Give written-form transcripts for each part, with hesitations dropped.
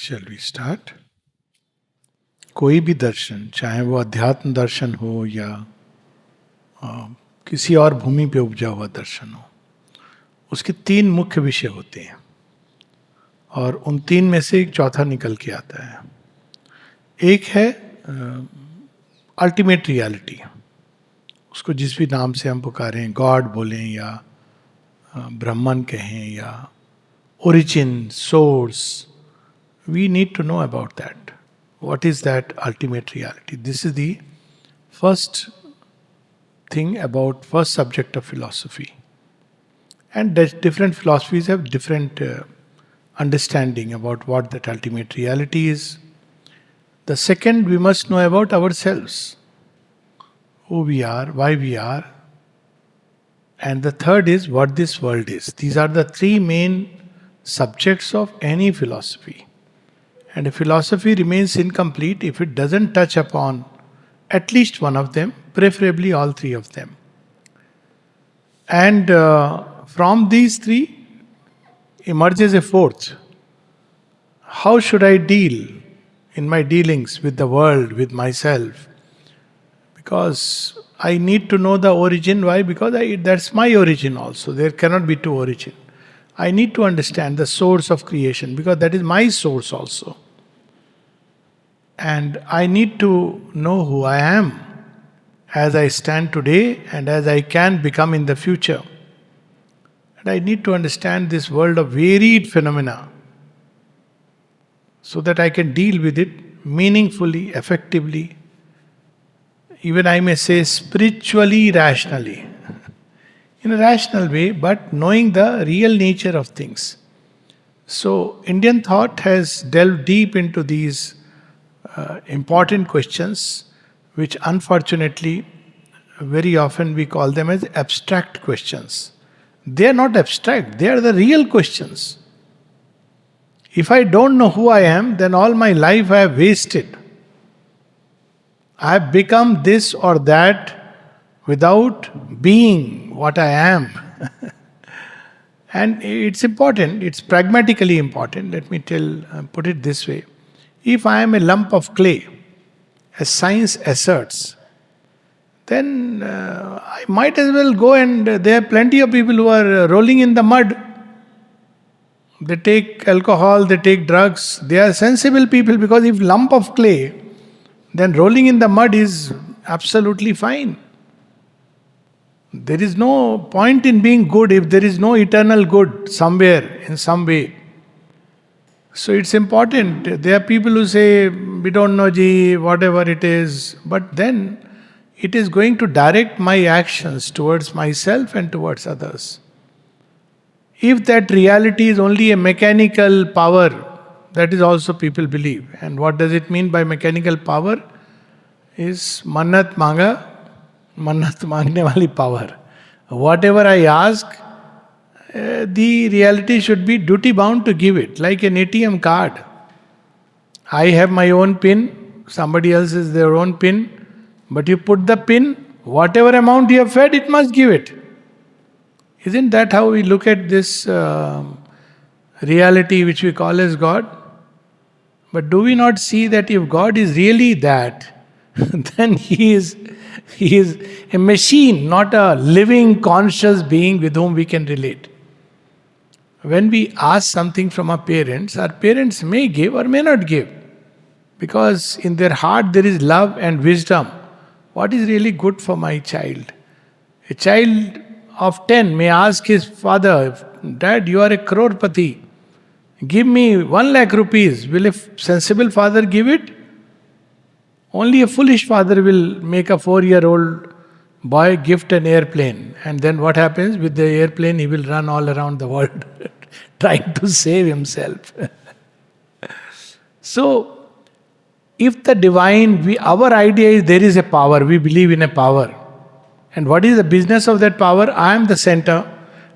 Shall we start? कोई भी दर्शन, चाहे वो अध्यात्म दर्शन हो या किसी और भूमि पे उपजा हुआ दर्शन हो, उसके तीन मुख्य विषय होते हैं और उन तीन में से एक चौथा निकल के आता है. एक है अल्टीमेट रियलिटी, उसको जिस भी नाम से हम पुकारें, गॉड बोलें या ब्रह्मन कहें या origin, source. We need to know about that. What is that ultimate reality? This is the first thing about first subject of philosophy. And different philosophies have different understanding about what that ultimate reality is. The second, we must know about ourselves. Who we are, why we are. And the third is what this world is. These are the three main subjects of any philosophy. And a philosophy remains incomplete if it doesn't touch upon at least one of them, preferably all three of them. And from these three emerges a fourth. How should I deal in my dealings with the world, with myself? Because I need to know the origin. Why? Because that's my origin also. There cannot be two origins. I need to understand the source of creation because that is my source also. And I need to know who I am as I stand today and as I can become in the future. And I need to understand this world of varied phenomena so that I can deal with it meaningfully, effectively, even I may say spiritually, rationally. In a rational way, but knowing the real nature of things. So, Indian thought has delved deep into these important questions, which unfortunately, very often we call them as abstract questions. They are not abstract, they are the real questions. If I don't know who I am, then all my life I have wasted. I have become this or that without being what I am. And it's important, it's pragmatically important. Let me put it this way. If I am a lump of clay, as science asserts, then I might as well go and there are plenty of people who are rolling in the mud. They take alcohol, they take drugs. They are sensible people because if lump of clay, then rolling in the mud is absolutely fine. There is no point in being good if there is no eternal good somewhere, in some way. So it's important. There are people who say, we don't know ji, whatever it is. But then it is going to direct my actions towards myself and towards others. If that reality is only a mechanical power, that is also people believe. And what does it mean by mechanical power? Is mannat manga, mannat mangne wali power. Whatever I ask, the reality should be duty bound to give it, like an ATM card. I have my own pin, somebody else has their own pin, but you put the pin, whatever amount you have fed, it must give it. Isn't that how we look at this reality which we call as God? But do we not see that if God is really that, then He is a machine, not a living, conscious being with whom we can relate. When we ask something from our parents may give or may not give. Because in their heart there is love and wisdom. What is really good for my child? A child of 10 may ask his father, Dad, you are a crorepati. Give me 1 lakh rupees. Will a sensible father give it? Only a foolish father will make a 4-year-old boy gift an airplane. And then what happens? With the airplane, he will run all around the world trying to save himself. So, if the divine, our idea is there is a power, we believe in a power. And what is the business of that power? I am the center.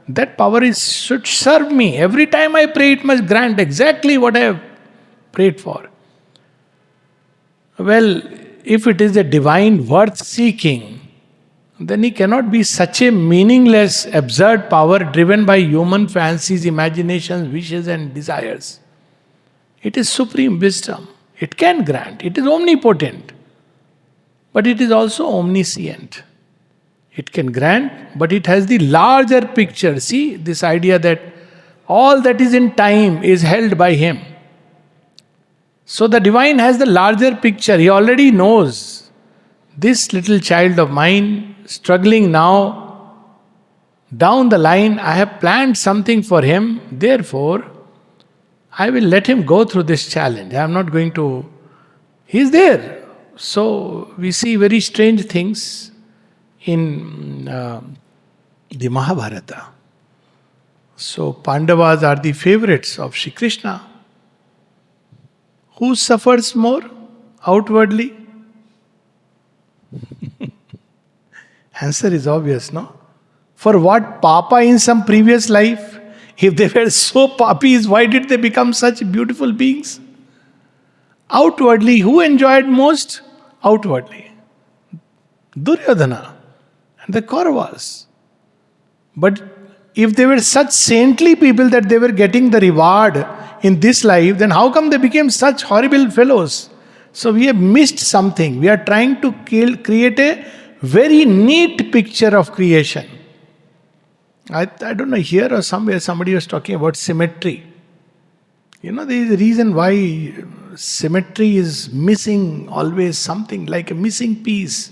That power should serve me. Every time I pray, it must grant exactly what I have prayed for. Well, if it is a divine worth seeking, then he cannot be such a meaningless, absurd power driven by human fancies, imaginations, wishes and desires. It is supreme wisdom. It can grant. It is omnipotent. But it is also omniscient. It can grant, but it has the larger picture. See, this idea that all that is in time is held by Him. So the divine has the larger picture. He already knows this little child of mine struggling now. Down the line, I have planned something for him. Therefore, I will let him go through this challenge. I am not going to. He is there. So we see very strange things in the Mahabharata. So Pandavas are the favorites of Shri Krishna. Who suffers more outwardly? Answer is obvious, no? For what papa in some previous life? If they were so papis, why did they become such beautiful beings? Outwardly, who enjoyed most? Outwardly. Duryodhana and the Kauravas. But if they were such saintly people that they were getting the reward in this life, then how come they became such horrible fellows? So we have missed something. We are trying to create a very neat picture of creation. I don't know, here or somewhere somebody was talking about symmetry. There is a reason why symmetry is missing always something, like a missing piece.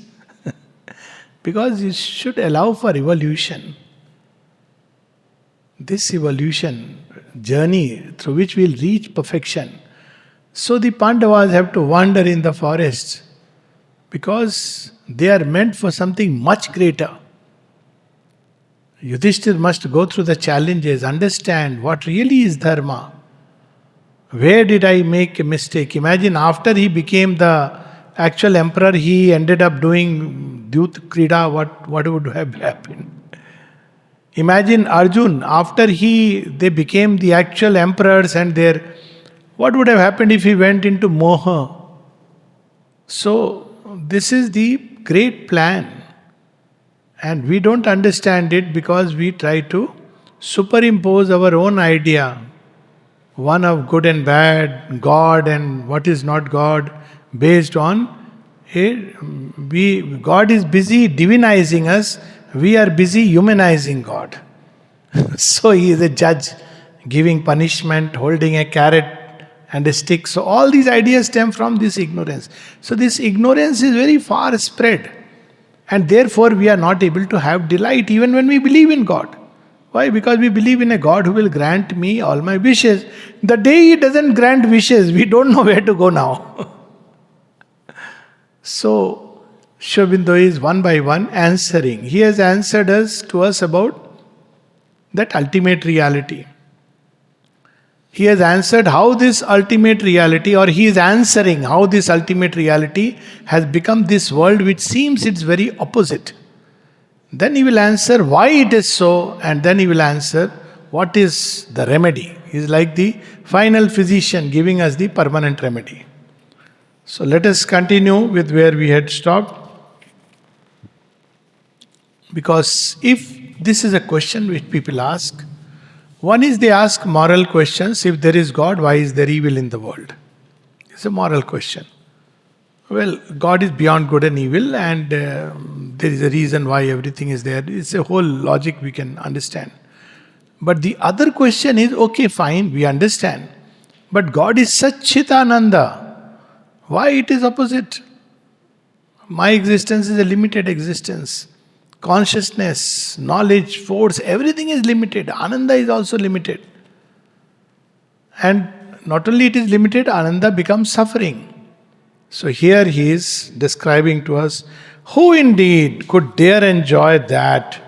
Because it should allow for evolution. This evolution journey through which we'll reach perfection. So the Pandavas have to wander in the forest because they are meant for something much greater. Yudhishthir must go through the challenges, understand what really is dharma. Where did I make a mistake? Imagine after he became the actual emperor, he ended up doing Dyut Krida, what would have happened? Imagine Arjun, after they became the actual emperors and what would have happened if he went into moha? So, this is the great plan. And we don't understand it because we try to superimpose our own idea. One of good and bad, God and what is not God, based on God is busy divinizing us, we are busy humanizing God. So He is a judge, giving punishment, holding a carrot and a stick. So all these ideas stem from this ignorance. So this ignorance is very far spread. And therefore we are not able to have delight even when we believe in God. Why? Because we believe in a God who will grant me all my wishes. The day He doesn't grant wishes, we don't know where to go now. So, Sri Aurobindo is one by one answering. He has answered to us about that ultimate reality. He has answered how this ultimate reality, or he is answering how this ultimate reality has become this world which seems its very opposite. Then he will answer why it is so, and then he will answer what is the remedy. He is like the final physician giving us the permanent remedy. So let us continue with where we had stopped. Because if this is a question which people ask, one is they ask moral questions. If there is God, why is there evil in the world? It's a moral question. Well, God is beyond good and evil, and there is a reason why everything is there. It's a whole logic we can understand. But the other question is, okay, fine, we understand. But God is Satchitananda. Why it is opposite? My existence is a limited existence. Consciousness, knowledge, force, everything is limited. Ananda is also limited. And not only it is limited, Ananda becomes suffering. So here he is describing to us, who indeed could dare enjoy that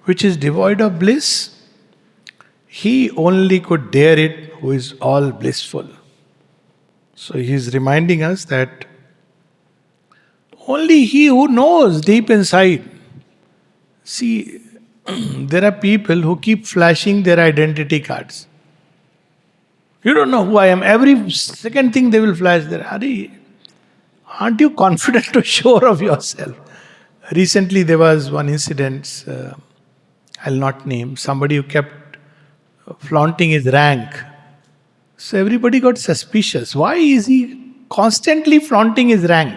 which is devoid of bliss? He only could dare it who is all blissful. So he is reminding us that only he who knows deep inside. See, there are people who keep flashing their identity cards. You don't know who I am. Every second thing they will flash there. Aren't you confident or sure of yourself? Recently there was one incident, I'll not name, somebody who kept flaunting his rank. So everybody got suspicious. Why is he constantly flaunting his rank?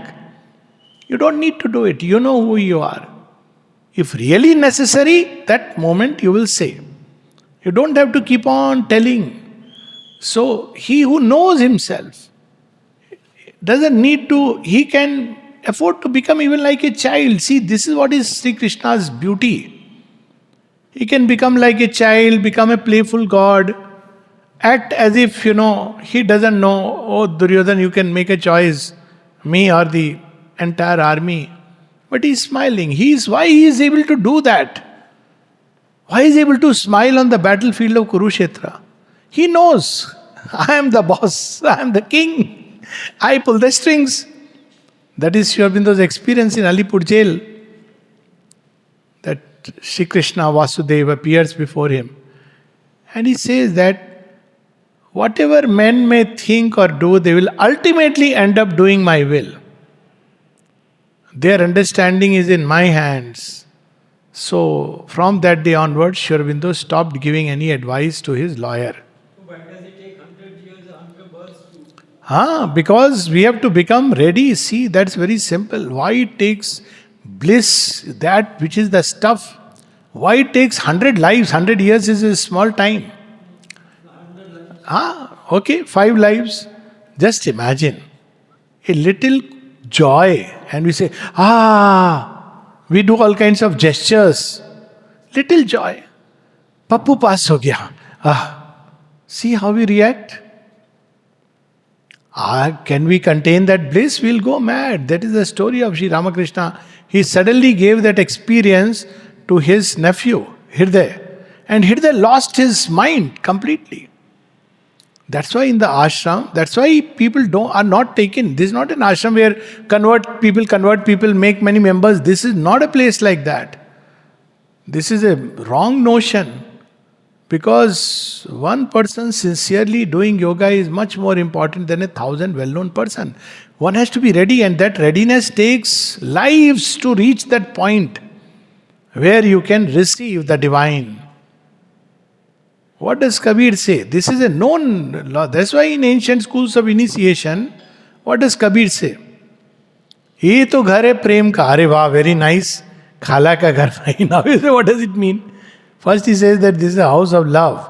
You don't need to do it. You know who you are. If really necessary, that moment you will say. You don't have to keep on telling. So he who knows himself doesn't need to, he can afford to become even like a child. See, this is what is Sri Krishna's beauty. He can become like a child, become a playful god, act as if, he doesn't know, oh Duryodhan, you can make a choice, me or the entire army. But he's smiling. Why he is able to do that? Why he is able to smile on the battlefield of Kurukshetra? He knows, I am the boss, I am the king, I pull the strings. That is Sri Aurobindo's experience in Alipur jail. That Shri Krishna Vasudeva appears before him. And he says that whatever men may think or do, they will ultimately end up doing my will. Their understanding is in my hands. So, from that day onwards, Sri Aurobindo stopped giving any advice to his lawyer. Why does it take 100 years, 100 births to... Because we have to become ready. See, that's very simple. Why it takes bliss, that which is the stuff. Why it takes 100 lives? 100 years is a small time. Okay, 5 lives. Just imagine a little joy, and we say, we do all kinds of gestures. Little joy. Pappu pass ho gaya. See how we react? Can we contain that bliss? We'll go mad. That is the story of Sri Ramakrishna. He suddenly gave that experience to his nephew, Hirday. And Hirday lost his mind completely. That's why in the ashram, that's why people are not taken. This is not an ashram where convert people, make many members. This is not a place like that. This is a wrong notion. Because one person sincerely doing yoga is much more important than 1,000 well-known person. One has to be ready, and that readiness takes lives to reach that point where you can receive the divine. What does Kabir say? This is a known law. That's why in ancient schools of initiation, what does Kabir say? Ye to ghar hai prem ka. Are wow, very nice. Khala ka ghar nahi. Now you say, what does it mean? First he says that this is a house of love.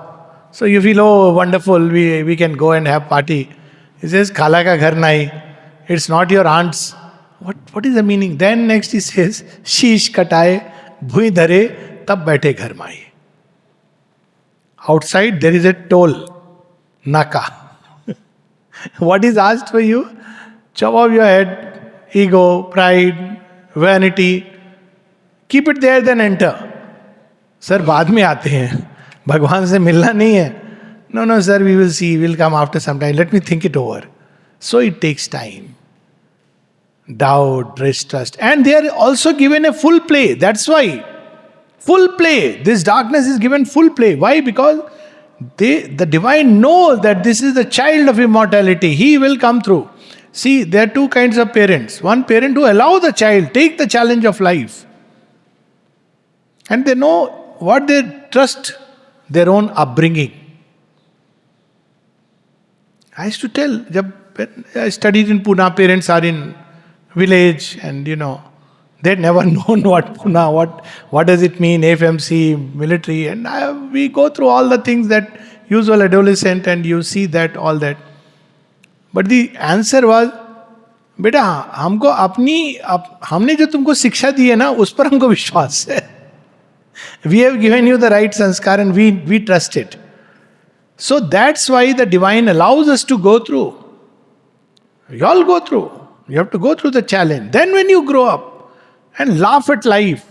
So you feel, oh wonderful, we can go and have party. He says, Khala ka ghar nahi. It's not your aunt's. What is the meaning? Then next he says, Sheesh kataye, bhui dhare, tab baithe ghar mai. Outside there is a toll, naka. What is asked for you? Chop off your head, ego, pride, vanity. Keep it there, then enter. Sir, बाद में आते हैं. भगवान से मिलना नहीं है. No, sir, we will see. We'll come after some time. Let me think it over. So it takes time. Doubt, distrust. And they are also given a full play. That's why. Full play. This darkness is given full play. Why? Because the divine knows that this is the child of immortality. He will come through. See, there are 2 kinds of parents. One parent who allow the child, take the challenge of life. And they know what they trust, their own upbringing. I used to tell, when I studied in Pune, parents are in village and they'd never known what Pune, what does it mean, FMC, military, and we go through all the things that usual adolescent, and you see that, all that. But the answer was, बेटा हमको हमने जो तुमको शिक्षा दी है ना, उस पर हमको विश्वास है. We have given you the right sanskar and we trust it. So that's why the divine allows us to go through. We all go through. You have to go through the challenge. Then when you grow up and laugh at life,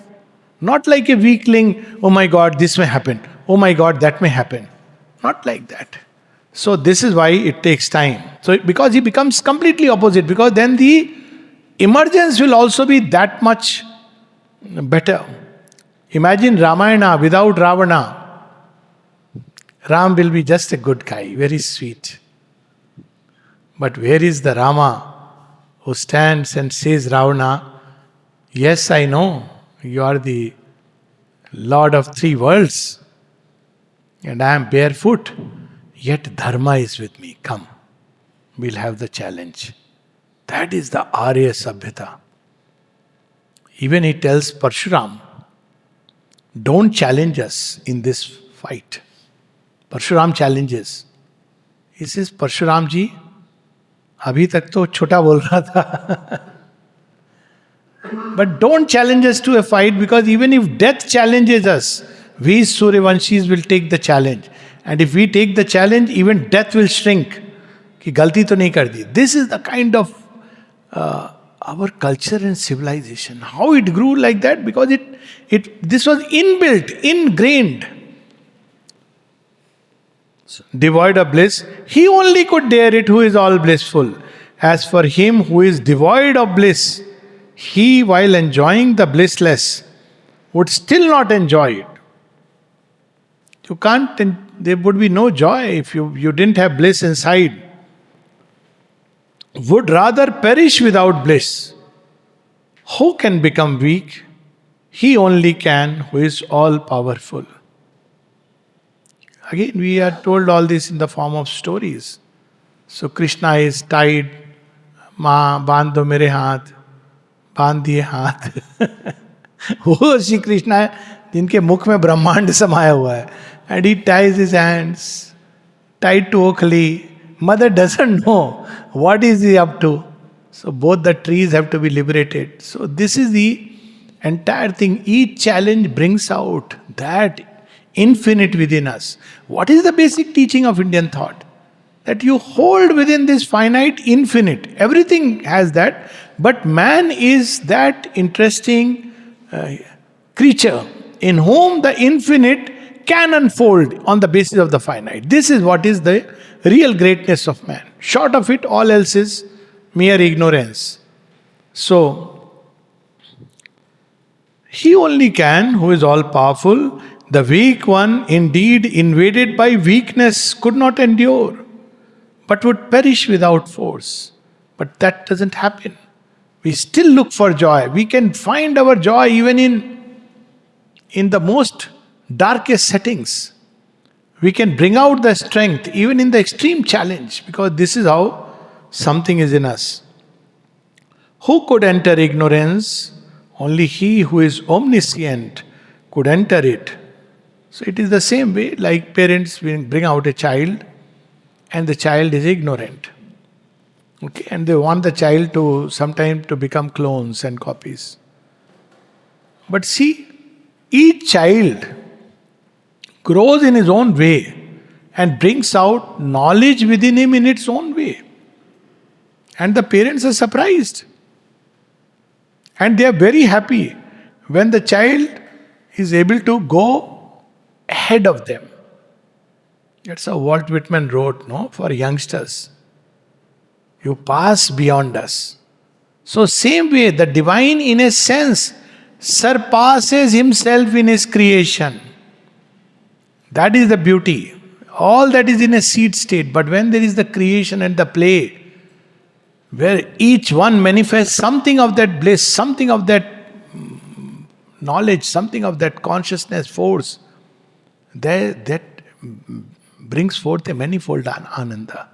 not like a weakling, oh my God, this may happen. Oh my God, that may happen. Not like that. So this is why it takes time. So because he becomes completely opposite, because then the emergence will also be that much better. Imagine Ramayana without Ravana. Ram will be just a good guy, very sweet. But where is the Rama who stands and says, Ravana, yes, I know, you are the Lord of 3 worlds, and I am barefoot. Yet Dharma is with me. Come, we'll have the challenge. That is the Arya Sabhyata. Even he tells Parshuram, don't challenge us in this fight. Parshuram challenges. He says, Parshuram ji, अभी तक तो छोटा बोल रहा था. But don't challenge us to a fight, because even if death challenges us, we Suryavanshis will take the challenge. And if we take the challenge, even death will shrink. कि गलती तो नहीं कर दी. This is the kind of our culture and civilization. How it grew like that? Because this was inbuilt, ingrained. Devoid of bliss, he only could dare it who is all blissful. As for him who is devoid of bliss, he, while enjoying the blissless, would still not enjoy it. You can't, there would be no joy if you didn't have bliss inside. Would rather perish without bliss. Who can become weak? He only can who is all powerful. Again, we are told all this in the form of stories. So Krishna is tied. माँ बांध दो मेरे हाथ, बांध दिए हाथ. वो श्री कृष्णा है जिनके मुख में ब्रह्मांड समाया हुआ है. And he ties his hands, tied to Okhli. Mother doesn't know what is he up to. So both the trees have to be liberated. So this is the entire thing. Each challenge brings out that infinite within us. What is the basic teaching of Indian thought? That you hold within this finite infinite. Everything has that. But man is that interesting creature in whom the infinite can unfold on the basis of the finite. This is what is the real greatness of man. Short of it, all else is mere ignorance. So, he only can who is all powerful. The weak one, indeed invaded by weakness, could not endure, but would perish without force. But that doesn't happen. We still look for joy. We can find our joy even in the most darkest settings. We can bring out the strength even in the extreme challenge, because this is how something is in us. Who could enter ignorance? Only he who is omniscient could enter it. So it is the same way, like parents bring out a child and the child is ignorant. Okay, and they want the child to sometime to become clones and copies. But see, each child grows in his own way and brings out knowledge within him in its own way. And the parents are surprised. And they are very happy when the child is able to go ahead of them. That's how Walt Whitman wrote, no, for youngsters. You pass beyond us. So same way, the divine in a sense surpasses himself in his creation. That is the beauty. All that is in a seed state, but when there is the creation and the play, where each one manifests something of that bliss, something of that knowledge, something of that consciousness force, that brings forth a manifold ananda.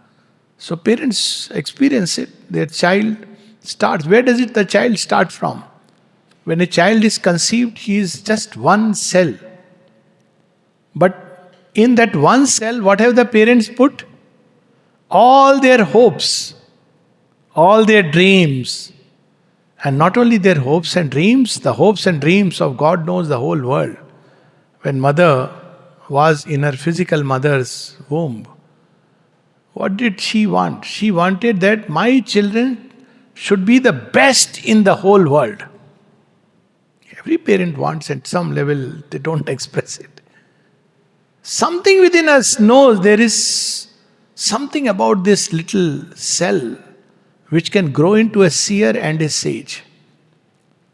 So parents experience it. Their child starts. Where does the child start from? When a child is conceived, he is just one cell. But in that one cell, what have the parents put? All their hopes, all their dreams. And not only their hopes and dreams, the hopes and dreams of God knows the whole world. When mother was in her physical mother's womb, what did she want? She wanted that my children should be the best in the whole world. Every parent wants at some level, they don't express it. Something within us knows there is something about this little cell which can grow into a seer and a sage.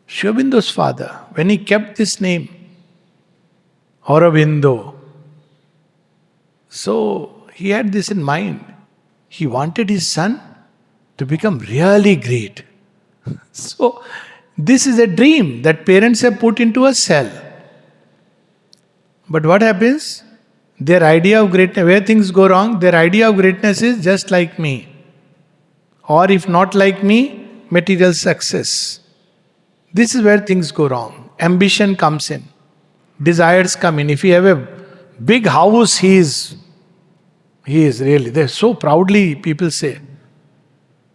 Sri Aurobindo's father, when he kept this name, Aurobindo, so he had this in mind. He wanted his son to become really great. So this is a dream that parents have put into a cell. But what happens? Their idea of greatness, where things go wrong, their idea of greatness is just like me. Or if not like me, material success. This is where things go wrong. Ambition comes in. Desires come in. If you have a big house, he is really, they so proudly people say,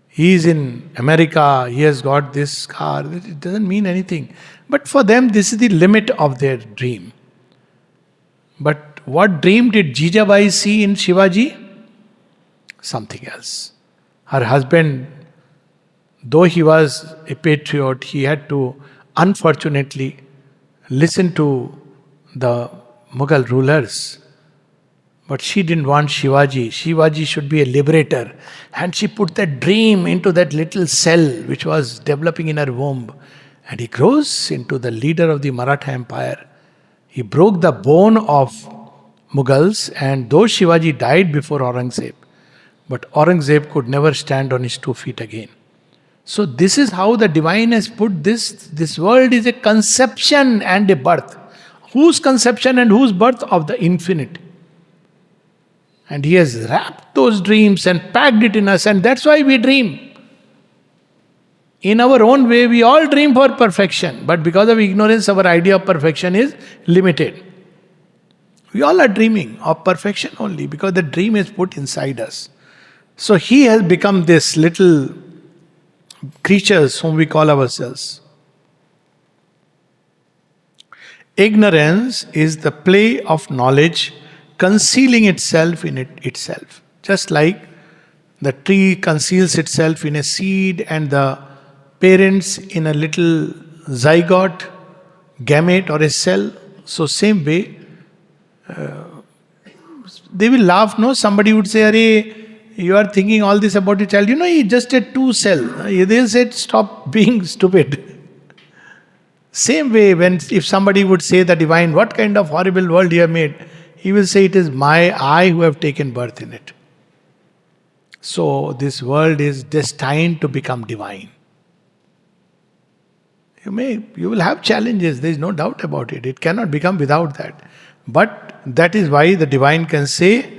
he is in America, he has got this car. It doesn't mean anything. But for them, this is the limit of their dream. But what dream did Jijabai see in Shivaji? Something else. Her husband, though he was a patriot, he had to unfortunately listen to the Mughal rulers. But she didn't want Shivaji. Shivaji should be a liberator. And she put that dream into that little cell which was developing in her womb. And he grows into the leader of the Maratha Empire. He broke the bone of Mughals, and though Shivaji died before Aurangzeb, but Aurangzeb could never stand on his 2 feet again. So this is how the divine has put this. This world is a conception and a birth. Whose conception and whose birth? Of the infinite. And he has wrapped those dreams and packed it in us, and that's why we dream. In our own way, we all dream for perfection, but because of ignorance, our idea of perfection is limited. We all are dreaming of perfection only because the dream is put inside us. So he has become this little creatures whom we call ourselves. Ignorance is the play of knowledge concealing itself in itself. Just like the tree conceals itself in a seed and the parents in a little zygote, gamete or a cell. So same way, they will laugh, no? Somebody would say, "Arey, you are thinking all this about your child. You know, he just a 2 cell. They'll say, stop being stupid." Same way, if somebody would say the divine, "What kind of horrible world you have made?" He will say, "It is I who have taken birth in it." So this world is destined to become divine. You will have challenges, there is no doubt about it. It cannot become without that. But that is why the divine can say,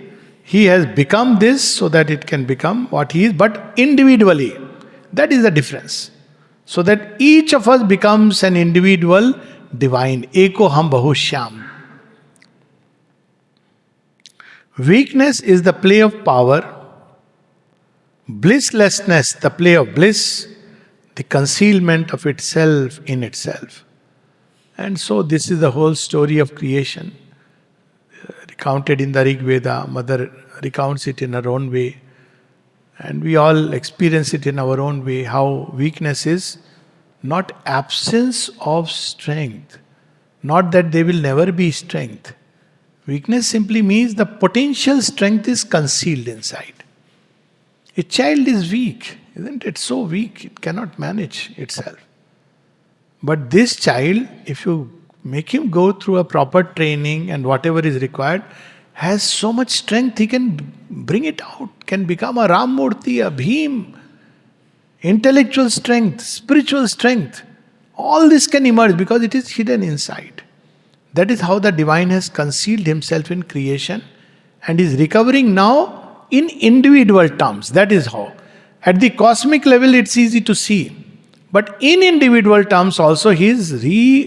he has become this so that it can become what he is, but individually. That is the difference. So that each of us becomes an individual divine. Eko ham bahushyam. Weakness is the play of power. Blisslessness, the play of bliss. The concealment of itself in itself. And so this is the whole story of creation. Recounted in the Rig Veda, Mother recounts it in her own way. And we all experience it in our own way, how weakness is not absence of strength. Not that there will never be strength. Weakness simply means the potential strength is concealed inside. A child is weak, isn't it? So weak, it cannot manage itself. But this child, if you make him go through a proper training and whatever is required, has so much strength, he can bring it out, can become a Ramurti, a Bhim. Intellectual strength, spiritual strength, all this can emerge because it is hidden inside. That is how the divine has concealed himself in creation and is recovering now in individual terms. That is how. At the cosmic level, it's easy to see. But in individual terms also, he is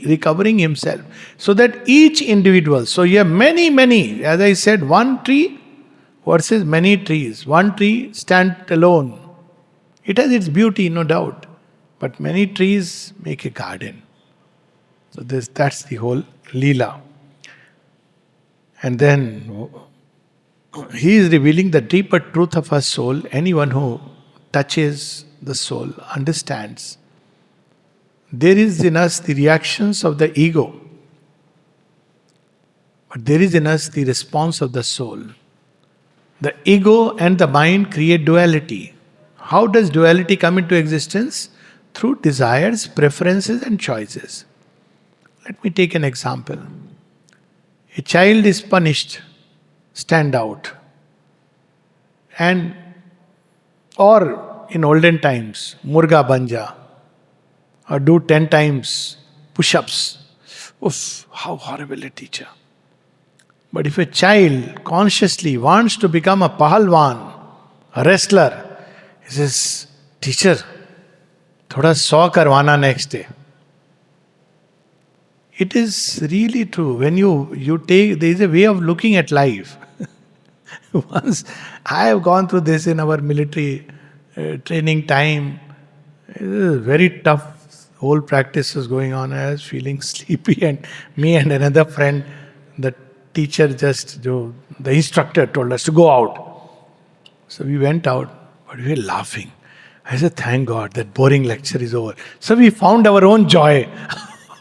recovering himself. So that each individual, so you have many, as I said, one tree versus many trees. One tree stands alone. It has its beauty, no doubt. But many trees make a garden. So that's the whole Leela. And then he is revealing the deeper truth of our soul. Anyone who touches the soul understands. There is in us the reactions of the ego, but there is in us the response of the soul. The ego and the mind create duality. How does duality come into existence? Through desires, preferences, and choices. Let me take an example. A child is punished, stand out. Or in olden times, Murga Banja, or do 10 times push-ups. Oof, how horrible a teacher. But if a child consciously wants to become a pahalwan, a wrestler, he says, teacher, thoda 100 karwana next day. It is really true. When you take, there is a way of looking at life. Once I have gone through this in our military training time. It was very tough. Whole practice was going on. I was feeling sleepy, and me and another friend, the teacher the instructor told us to go out. So we went out, but we were laughing. I said, thank God that boring lecture is over. So we found our own joy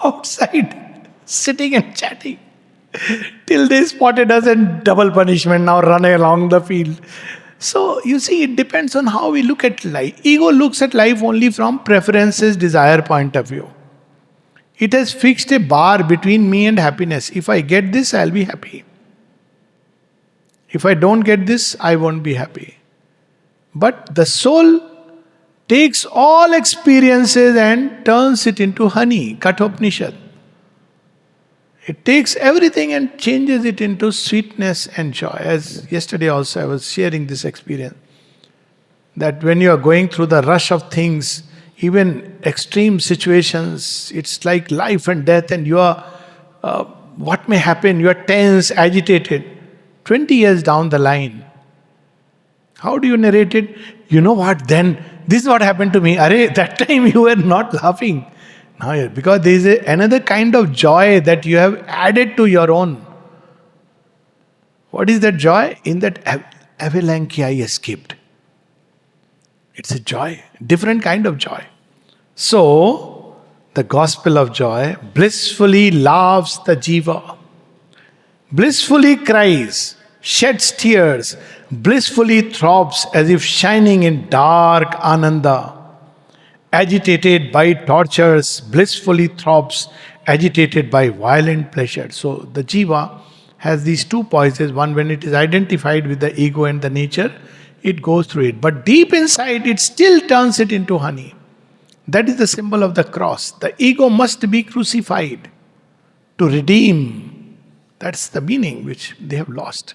outside, sitting and chatting. Till they spotted us and double punishment, now run along the field. So you see, it depends on how we look at life. Ego looks at life only from preferences, desire point of view. It has fixed a bar between me and happiness. If I get this, I'll be happy. If I don't get this, I won't be happy. But the soul takes all experiences and turns it into honey, Kathopanishad. It takes everything and changes it into sweetness and joy. As yesterday also I was sharing this experience. That when you are going through the rush of things, even extreme situations, it's like life and death, and you are, what may happen, you are tense, agitated. 20 years down the line, how do you narrate it? You know what, then, this is what happened to me. Arey, that time you were not laughing. Now, because there is another kind of joy that you have added to your own. What is that joy? In that avalanche I escaped. It's a joy, different kind of joy. So, the gospel of joy blissfully laughs the jiva, blissfully cries, sheds tears, blissfully throbs as if shining in dark ananda. Agitated by tortures, blissfully throbs, agitated by violent pleasure. So the jiva has these two poises. One, when it is identified with the ego and the nature, it goes through it. But deep inside, it still turns it into honey. That is the symbol of the cross. The ego must be crucified to redeem. That's the meaning which they have lost.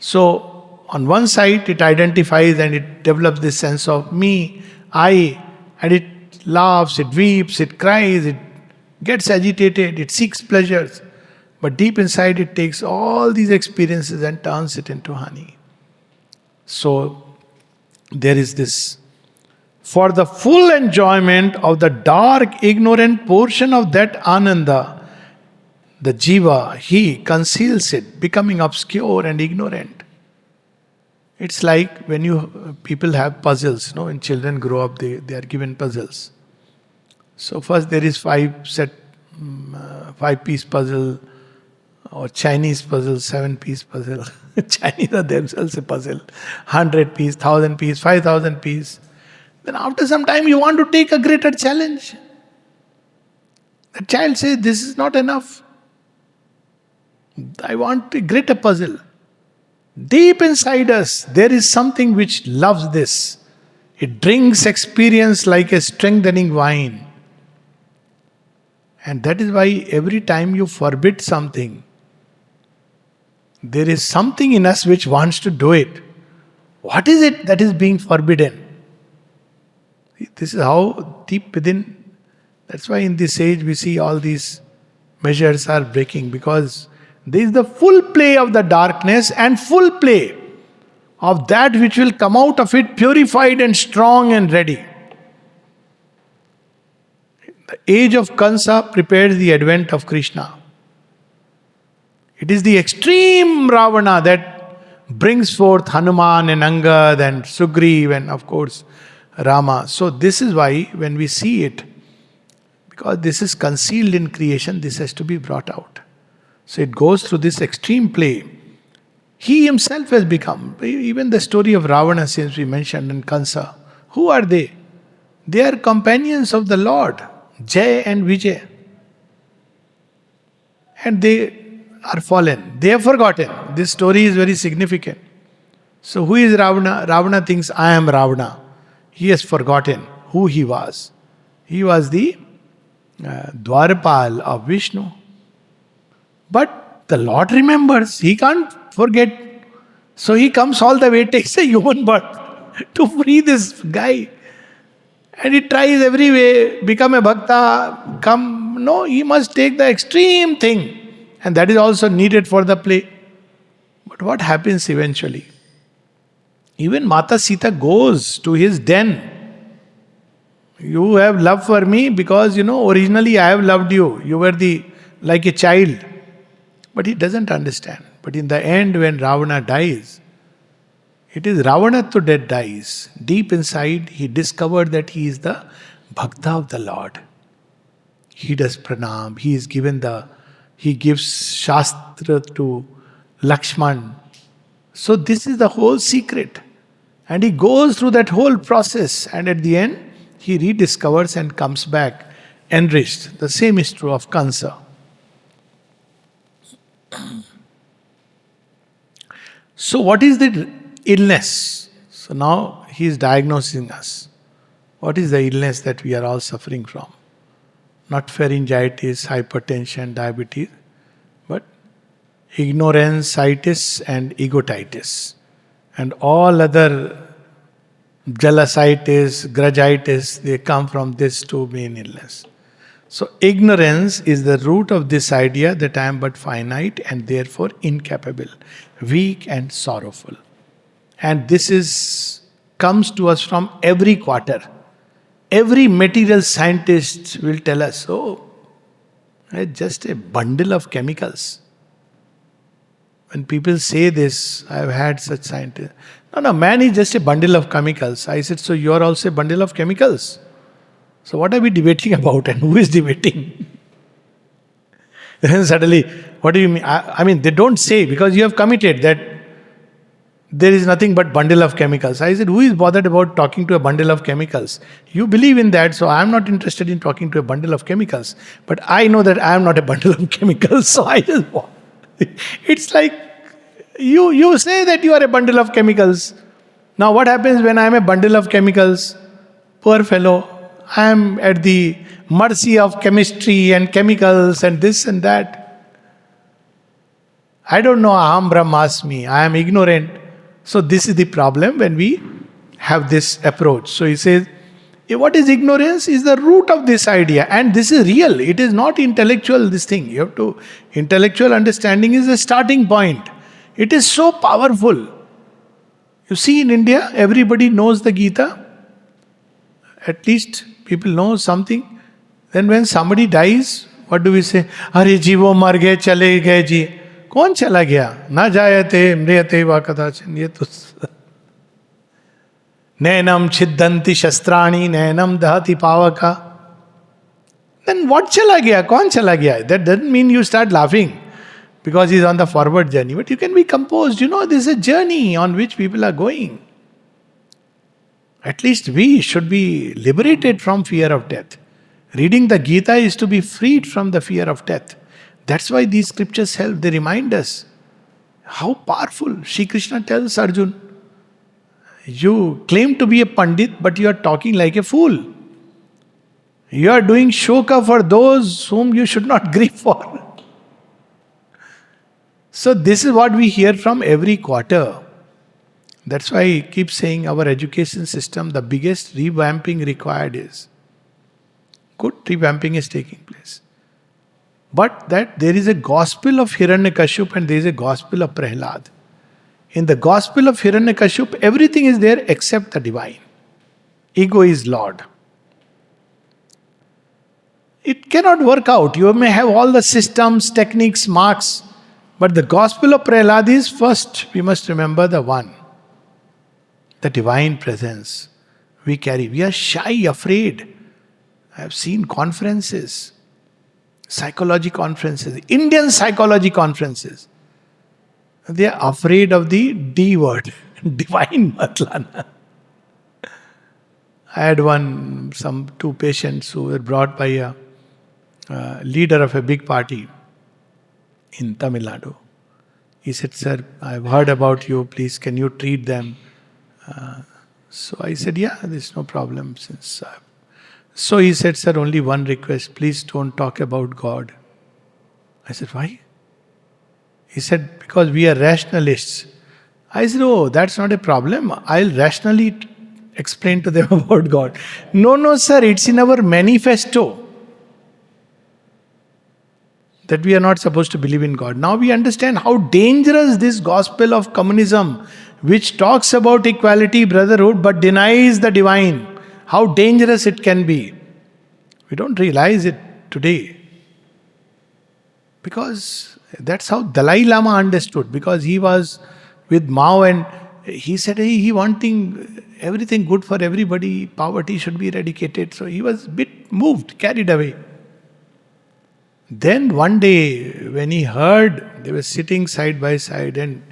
So on one side, it identifies and it develops this sense of me, I, and it laughs, it weeps, it cries, it gets agitated, it seeks pleasures. But deep inside it takes all these experiences and turns it into honey. So there is this. For the full enjoyment of the dark, ignorant portion of that ananda, the jiva, he conceals it, becoming obscure and ignorant. It's like when people have puzzles, no? When children grow up, they are given puzzles. So first there is 5-piece puzzle, or Chinese puzzle, 7-piece puzzle. Chinese are themselves a puzzle. 100-piece, 1,000-piece, 5,000-piece. Then after some time you want to take a greater challenge. The child says, this is not enough. I want a greater puzzle. Deep inside us, there is something which loves this. It drinks experience like a strengthening wine. And that is why every time you forbid something, there is something in us which wants to do it. What is it that is being forbidden? This is how deep within. That's why in this age we see all these measures are breaking, because there is the full play of the darkness and full play of that which will come out of it purified and strong and ready. The age of Kansa prepares the advent of Krishna. It is the extreme Ravana that brings forth Hanuman and Angad and Sugriv and of course Rama. So this is why when we see it, because this is concealed in creation, this has to be brought out. So it goes through this extreme play. He himself has become, even the story of Ravana, since we mentioned, and Kansa, who are they? They are companions of the Lord, Jay and Vijay. And they are fallen. They have forgotten. This story is very significant. So who is Ravana? Ravana thinks, I am Ravana. He has forgotten who he was. He was the Dwarpal of Vishnu. But the Lord remembers. He can't forget. So he comes all the way, takes a human birth to free this guy. And he tries every way, become a bhakta, come. No, he must take the extreme thing. And that is also needed for the play. But what happens eventually? Even Mata Sita goes to his den. You have love for me because, originally I have loved you. You were like a child. But he doesn't understand. But in the end, when Ravana dies, it is Ravana that dies. Deep inside, he discovered that he is the Bhakta of the Lord. He does pranam. He gives Shastra to Lakshman. So this is the whole secret. And he goes through that whole process. And at the end, he rediscovers and comes back enriched. The same is true of Kansa. So what is the illness? So now he is diagnosing us. What is the illness that we are all suffering from? Not pharyngitis, hypertension, diabetes, but ignorance-itis and egotitis. And all other jealousitis, grudgeitis, they come from these two main illnesses. So ignorance is the root of this idea that I am but finite and therefore incapable, weak and sorrowful. And this comes to us from every quarter. Every material scientist will tell us, it's just a bundle of chemicals. When people say this, I've had such scientists. No, man is just a bundle of chemicals. I said, so you are also a bundle of chemicals? So what are we debating about and who is debating? Then suddenly, what do you mean? I mean, they don't say because you have committed that there is nothing but bundle of chemicals. I said, who is bothered about talking to a bundle of chemicals? You believe in that, so I am not interested in talking to a bundle of chemicals. But I know that I am not a bundle of chemicals, so I just... It's like, you say that you are a bundle of chemicals. Now what happens when I am a bundle of chemicals? Poor fellow. I am at the mercy of chemistry and chemicals and this and that. I don't know aham brahmasmi. I am ignorant. So this is the problem when we have this approach. So he says, what is ignorance is the root of this idea. And this is real. It is not intellectual, this thing. Intellectual understanding is the starting point. It is so powerful. You see, in India, everybody knows the Gita. At least people know something. Then when somebody dies, what do we say? Are jivo mar gaye, chale gaye ji. कौन चला गया ना जायते म्रियते वा कदाचिन ये तो नैनम छिद्दन्ति शस्त्राणि नैनम दहति पावका. Then what चला गया? कौन चला गया? That doesn't mean you start laughing because he's on the forward journey, but you can be composed. This is a journey on which people are going. At least we should be liberated from fear of death. Reading the Gita is to be freed from the fear of death. That's why these scriptures help. They remind us how powerful. Shri Krishna tells Arjun, you claim to be a Pandit, but you are talking like a fool. You are doing shoka for those whom you should not grieve for. So this is what we hear from every quarter. That's why I keep saying our education system, the biggest revamping required is. Good revamping is taking place. But that there is a gospel of Hiranyakashipu and there is a gospel of Prahlad. In the gospel of Hiranyakashipu, everything is there except the divine. Ego is Lord. It cannot work out. You may have all the systems, techniques, marks, but the gospel of Prahlad is first. We must remember the one. The divine presence we carry. We are shy, afraid. I have seen conferences. Psychology conferences, Indian psychology conferences. They are afraid of the D word, divine matlana. I had two patients who were brought by a leader of a big party in Tamil Nadu. He said, sir, I've heard about you, please can you treat them? So I said, yeah, there's no problem since So he said, sir, only one request, please don't talk about God. I said, why? He said, because we are rationalists. I said, oh, that's not a problem. I'll rationally explain to them about God. No, no, sir, it's in our manifesto that we are not supposed to believe in God. Now we understand how dangerous this gospel of communism, which talks about equality, brotherhood, but denies the divine, how dangerous it can be. We don't realize it today. Because that's how Dalai Lama understood. Because he was with Mao and he said, hey, he wanting everything good for everybody, poverty should be eradicated. So he was a bit moved, carried away. Then one day, when he heard, they were sitting side by side, and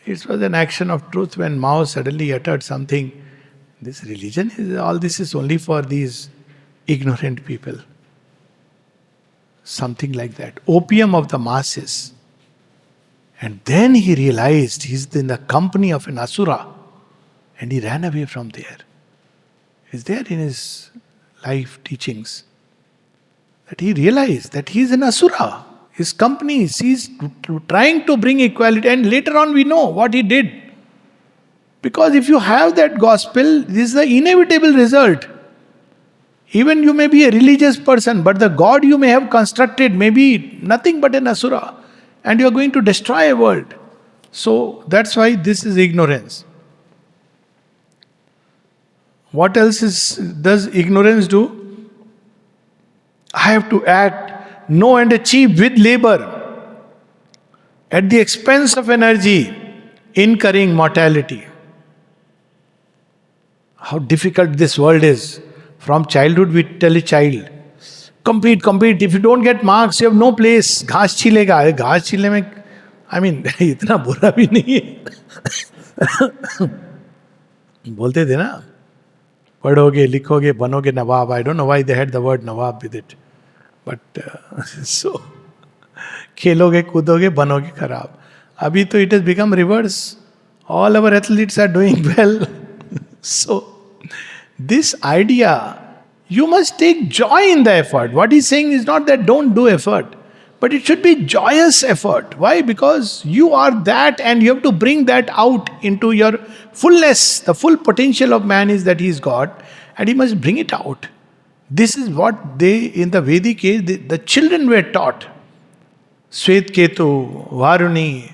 it was an action of truth when Mao suddenly uttered something. This religion, all this is only for these ignorant people. Something like that. Opium of the masses. And then he realized he's in the company of an asura. And he ran away from there. It's there in his life teachings. That he realized that he is an asura. His company, he's trying to bring equality. And later on we know what he did. Because if you have that gospel, this is the inevitable result. Even you may be a religious person, but the God you may have constructed may be nothing but an asura. And you are going to destroy a world. So that's why this is ignorance. What else does ignorance do? I have to act, know and achieve with labor at the expense of energy, incurring mortality. How difficult this world is. From childhood we tell a child, compete, compete. If you don't get marks, you have no place. घास छिलेगा. घास छिलने में, I mean, इतना बुरा भी नहीं है. बोलते थे ना, पढ़ोगे, लिखोगे, बनोगे नवाब. I don't know why they had the word nawab with it. But so, खेलोगे, कूदोगे, बनोगे खराब. अभी तो it has become reverse. All our athletes are doing well. So, this idea, you must take joy in the effort. What he's saying is not that don't do effort, but it should be joyous effort. Why? Because you are that and you have to bring that out into your fullness. The full potential of man is that he is God and he must bring it out. This is what they, in the Vedic age, the children were taught. Svetketu, Varuni,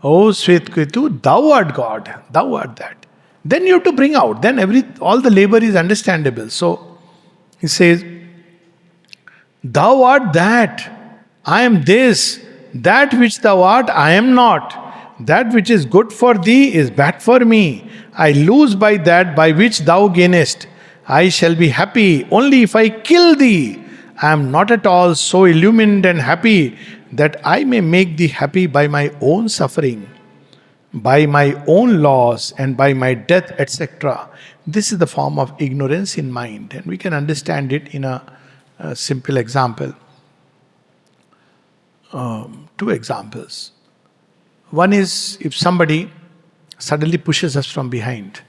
oh Svetketu, thou art God, thou art that. Then you have to bring out. Then all the labor is understandable. So he says, thou art that, I am this, that which thou art, I am not. That which is good for thee is bad for me. I lose by that by which thou gainest. I shall be happy only if I kill thee. I am not at all so illumined and happy that I may make thee happy by my own suffering, by my own loss and by my death, etc. This is the form of ignorance in mind, and we can understand it in a simple example. Two examples. One is if somebody suddenly pushes us from behind,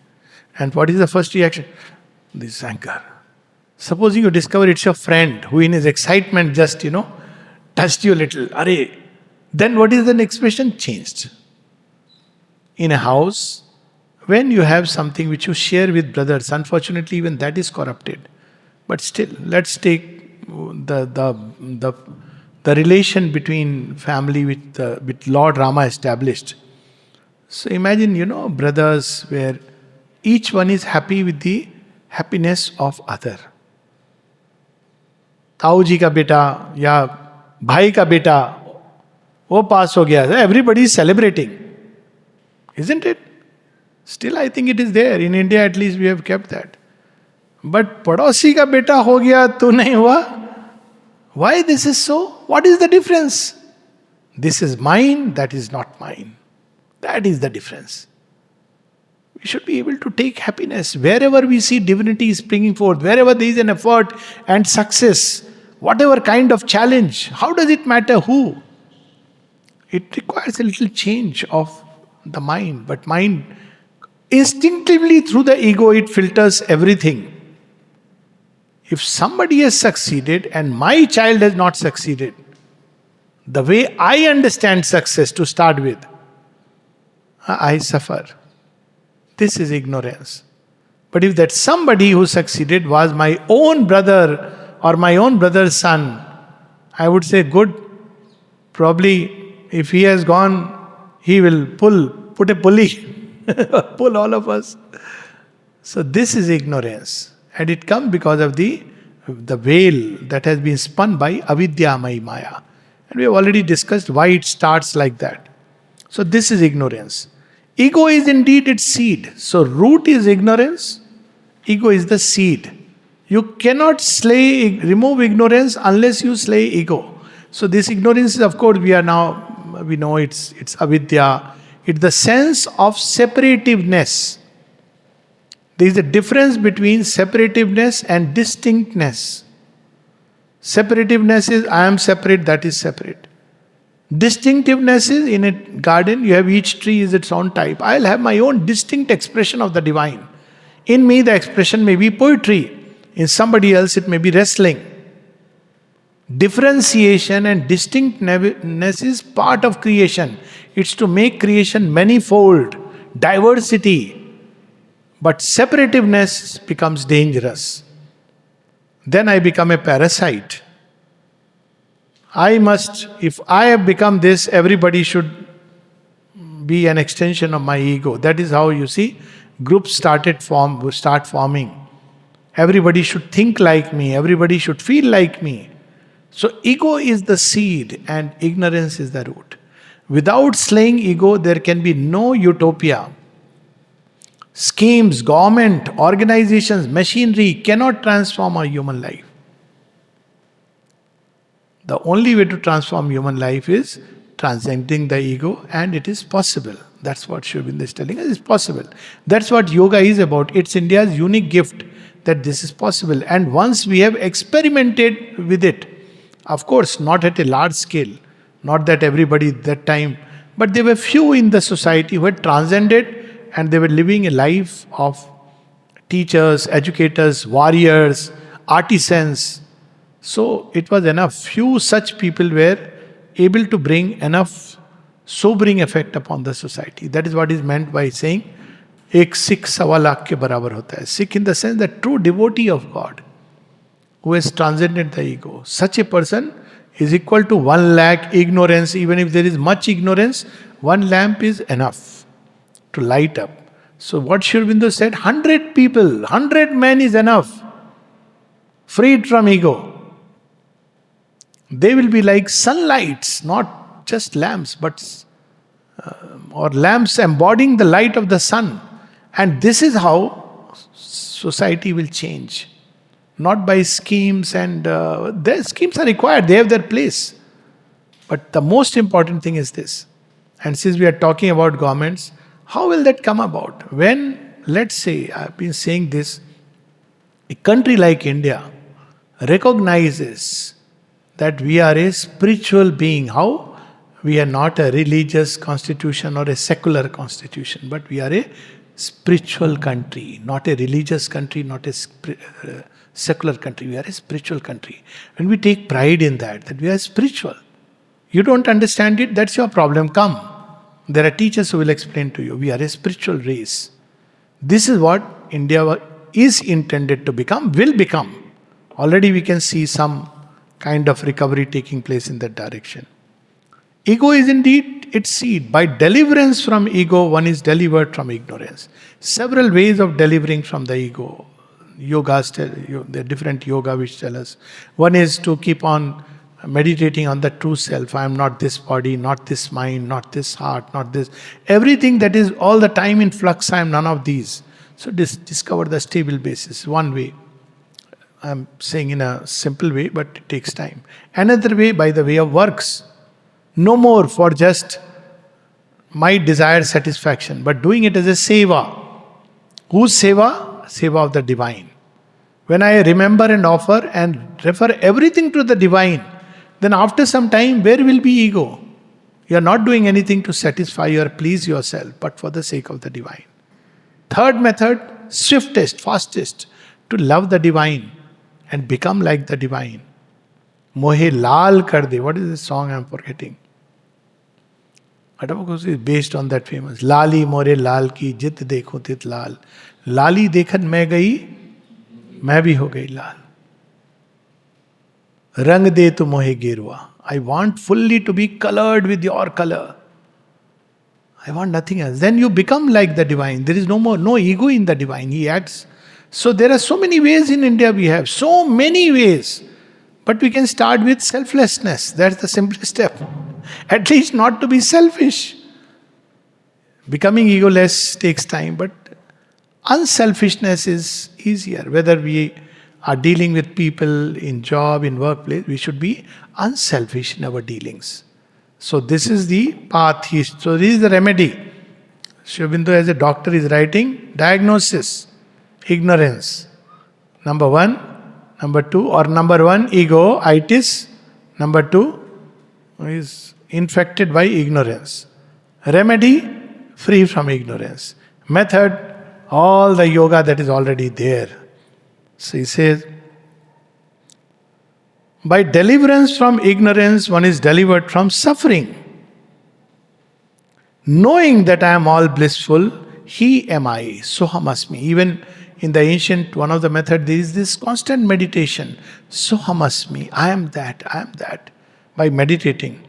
and what is the first reaction? This anger. Supposing you discover it's your friend who in his excitement just, touched you a little. Arey. Then what is the next expression? Changed. In a house, when you have something which you share with brothers, unfortunately even that is corrupted. But still, let's take the relation between family with Lord Rama established. So imagine, brothers where each one is happy with the happiness of other. ताऊ जी का बेटा या भाई का बेटा वो पास हो गया. Everybody is celebrating. Isn't it? Still, I think it is there. In India, at least, we have kept that. But पड़ोसी का बेटा हो गया तो नहीं हुआ. Why this is so? What is the difference? This is mine, that is not mine. That is the difference. We should be able to take happiness wherever we see divinity springing forth, wherever there is an effort and success, whatever kind of challenge. How does it matter who? It requires a little change of the mind, but mind instinctively through the ego it filters everything. If somebody has succeeded and my child has not succeeded, The way I understand success to start with, I suffer. This is ignorance. But if that somebody who succeeded was my own brother or my own brother's son, I would say, good. Probably, if he has gone, he will put a pulley, pull all of us. So this is ignorance. And it comes because of the veil that has been spun by avidya maya. And we have already discussed why it starts like that. So this is ignorance. Ego is indeed its seed. So root is ignorance. Ego is the seed. You cannot remove ignorance unless you slay ego. So this ignorance is, of course, we know it's avidya. It's the sense of separativeness. There is a difference between separativeness and distinctness. Separativeness is I am separate, that is separate. Distinctiveness is in a garden, you have each tree is its own type. I'll have my own distinct expression of the divine. In me, the expression may be poetry. In somebody else, it may be wrestling. Differentiation and distinctness is part of creation. It's to make creation manifold, diversity. But separativeness becomes dangerous. Then I become a parasite. If I have become this, everybody should be an extension of my ego. That is how you see groups start forming. Everybody should think like me, everybody should feel like me. So ego is the seed and ignorance is the root. Without slaying ego, there can be no utopia. Schemes, government, organizations, machinery cannot transform our human life. The only way to transform human life is transcending the ego, and it is possible. That's what Sri Aurobindo is telling us, it's possible. That's what yoga is about. It's India's unique gift that this is possible. And once we have experimented with it, of course, not at a large scale, not that everybody at that time, but there were few in the society who had transcended and they were living a life of teachers, educators, warriors, artisans. So it was enough. Few such people were able to bring enough sobering effect upon the society. That is what is meant by saying, Ek Sikh sawa lakh ke barabar hota hai. Sikh in the sense that true devotee of God, who has transcended the ego. Such a person is equal to 1 lakh ignorance. Even if there is much ignorance, 1 lamp is enough to light up. So what Sri Aurobindo said, 100 people, 100 men is enough. Freed from ego. They will be like sunlights, not just lamps, but or lamps embodying the light of the sun. And this is how society will change. Not by schemes, and their schemes are required, they have their place. But the most important thing is this. And since we are talking about governments, how will that come about? When, let's say, I've been saying this, a country like India recognizes that we are a spiritual being. How? We are not a religious constitution or a secular constitution, but we are a spiritual country, not a religious country, not a secular country. We are a spiritual country. And we take pride in that we are spiritual. You don't understand it, that's your problem. Come. There are teachers who will explain to you. We are a spiritual race. This is what India is intended to become, will become. Already we can see some kind of recovery taking place in that direction. Ego is indeed its seed. By deliverance from ego, one is delivered from ignorance. Several ways of delivering from the ego. Yogas, there are different yoga which tell us. One is to keep on meditating on the true self. I am not this body, not this mind, not this heart, not this. Everything that is all the time in flux, I am none of these. So discover the stable basis. One way. I am saying in a simple way, but it takes time. Another way, by the way of works. No more for just my desired satisfaction, but doing it as a seva. Whose seva? Seva of the divine. When I remember and offer and refer everything to the divine, then after some time, where will be ego? You are not doing anything to satisfy or please yourself, but for the sake of the divine. Third method, swiftest, fastest, to love the divine and become like the divine. Mohe lal kar de. What is this song? I'm forgetting. But of course, it's based on that famous. Lali more lal ki jit dekho tit lal. Lali dekhan मैं गई, मैं भी हो गई लाल. Rang de tu mohe gerwa. I want fully to be colored with your color. I want nothing else. Then you become like the divine. There is no ego in the divine. He acts. So there are so many ways in India we have. So many ways. But we can start with selflessness. That's the simplest step. At least not to be selfish. Becoming egoless takes time, but unselfishness is easier. Whether we are dealing with people in job, in workplace, we should be unselfish in our dealings. So this is the path. So this is the remedy. Sri Aurobindo as a doctor is writing, diagnosis, ignorance. Number one. Number two, or number one, ego-itis. Number two is infected by ignorance. Remedy, free from ignorance. Method, all the yoga that is already there. So he says, by deliverance from ignorance, one is delivered from suffering. Knowing that I am all blissful, he am I, soham asmi. Even in the ancient, one of the methods, there is this constant meditation. Soham asmi, I am that, I am that. By meditating.